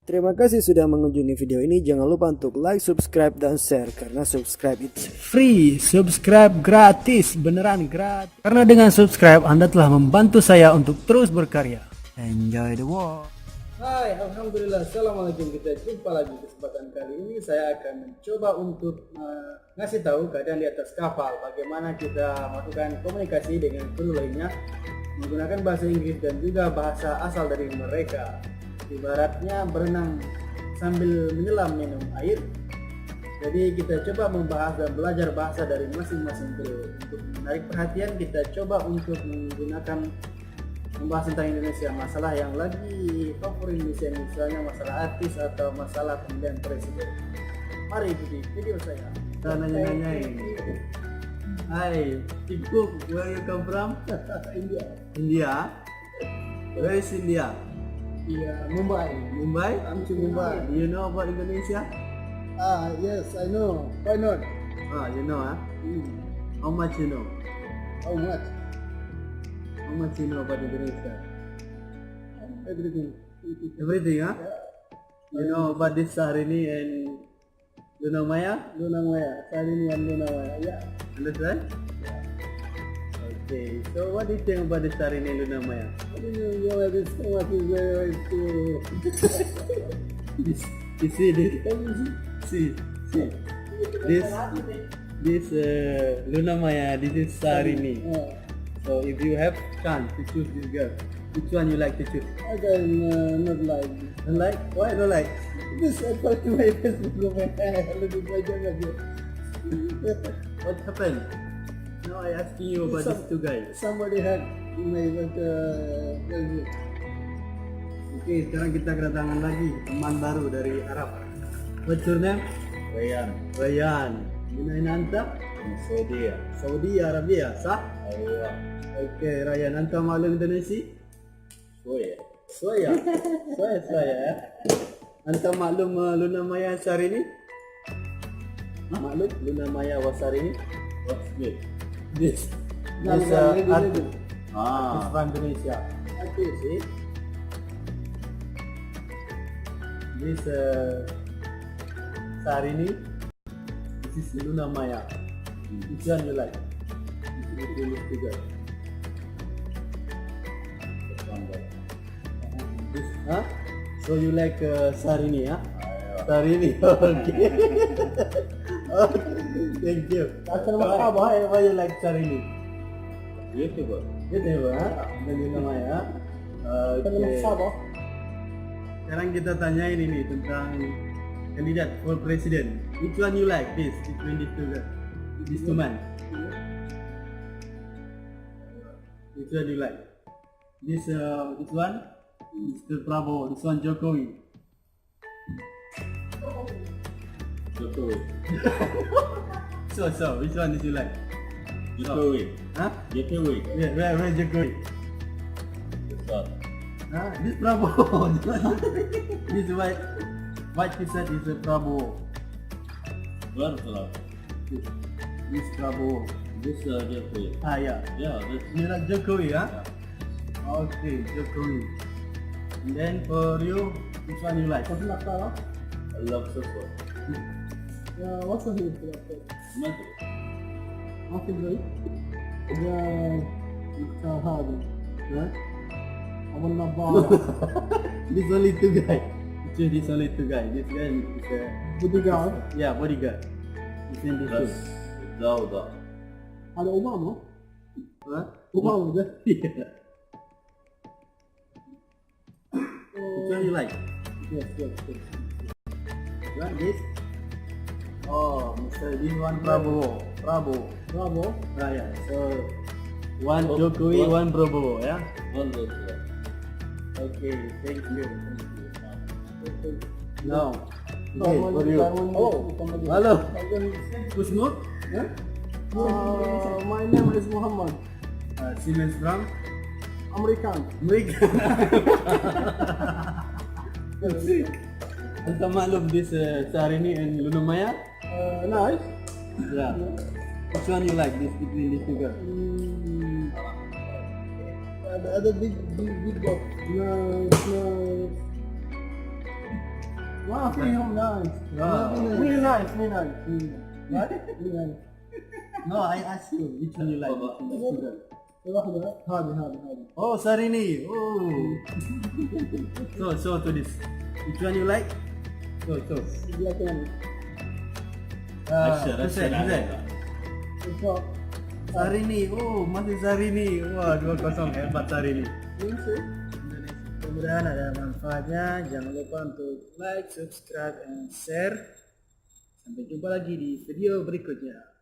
Terima kasih sudah mengunjungi video ini. Jangan lupa untuk like, subscribe, dan share. Karena subscribe it's free. Subscribe gratis. Beneran gratis. Karena dengan subscribe Anda telah membantu saya untuk terus berkarya. Enjoy the walk. Hai, Alhamdulillah. Assalamualaikum. Kita jumpa lagi. Kesempatan kali ini saya akan mencoba untuk ngasih tahu keadaan di atas kapal. Bagaimana kita melakukan komunikasi dengan kru lainnya menggunakan bahasa Inggris dan juga bahasa asal dari mereka. Ibaratnya berenang sambil menyelam minum air. Jadi kita coba membahas dan belajar bahasa dari masing-masing kru. Untuk menarik perhatian kita coba untuk menggunakan membahas tentang Indonesia, masalah yang lagi favorit Indonesia, misalnya masalah artis atau masalah pemilihan presiden. Mari ikuti video saya. Kita nanya-nanyain. Hai, Ibu, where you come from? India. India? Where is India? Yeah, Mumbai. Mumbai? I'm to Mumbai. Do you know about Indonesia? Yes, I know. Why not? You know, huh? How much you know? How much? How much you know about Indonesia? Everything. Everything, huh? You know about this Sahrini and Luna Maya? Luna Maya. Sarini and Luna Maya. Yeah. Understand? Okay, so what do you think about this Sahrini and Luna Maya? I didn't know this so much is very cool. You see this? See. This Luna Maya, this is Sahrini. So if you have chance to choose this girl, which one you like to choose? I can not like this. Don't like? Why don't like? This I put to my Facebook of my little budget. What happened? Now I asking you about these two guys. Somebody had my Facebook. Oke, sekarang kita kedatangan lagi teman baru dari Arab. What's your name? Rayyan. Minain anta? Saudi Arabia, sah? أيوة Oke, Rayyan, anta maklum Indonesia? شوية Soya ya. Anta maklum Luna Maya Sahrini? Maklum Luna Maya Wasarini? What's good؟ This Lady. artist آه from Indonesia. Artist. See? This Sahrini. This is Luna Maya. Which one you like? This is look together. This, huh? So you like Sahrini, huh? Sahrini, okay. Okay, thank you. Why you like Sahrini? يوتيوبر Gitu ha? Dan Luna Maya. Okay. Sekarang kita tanyain ini tentang kandidat for president. Which one you like? Between these two men. Which one you like? This one, Mr. Prabowo. This one Jokowi. Jokowi So which one did you like? Jokowi Huh? Jokowi Yeah, where Jokowi? Ustaz Huh? This Prabowo. This white t-shirt is Prabowo. Baru salah This Prabowo. This Jokowi Yeah. Yeah, that's You like Jokowi, huh? Okay, Jokowi. And then for you, which one you like? What's that? I love support What's the name? Madrid What's the name? It's hard. Huh? I want to buy. This only two guy. Choose this only two guy. This guy is Bodyguard. bodyguard. This and this بس two. داودا Ada Obama. Huh? Obama dah. Yeah. Which one you like? Yes. You want this? Oh, Mr. This one Prabowo. Bravo. Yeah. So one Jokowi, one Prabowo, yeah. والله Okay, thank you. Okay. Now, okay, for you. Oh, Hello. Kusmuk? Yeah? My name is Muhammad. Siemens from American. America. Anta maklum this Sahrini and Luna Maya? Nice. Yeah. Which one you like this between these two girls? The other big dog. No. Wow, film nice. Wow. Really nice, really nice. What? Really nice. No, I ask you which one you like. Apa? Hadi. Oh, Sarini. Oh. So to this. Which one you like? So. Black one. Asyar, Hussein. So, Sarini. Oh, masih Sarini. Wah, 2-0 hebat Sarini. Mudah-mudahan ada manfaatnya. Jangan lupa untuk like, subscribe, and share. Sampai jumpa lagi di video berikutnya.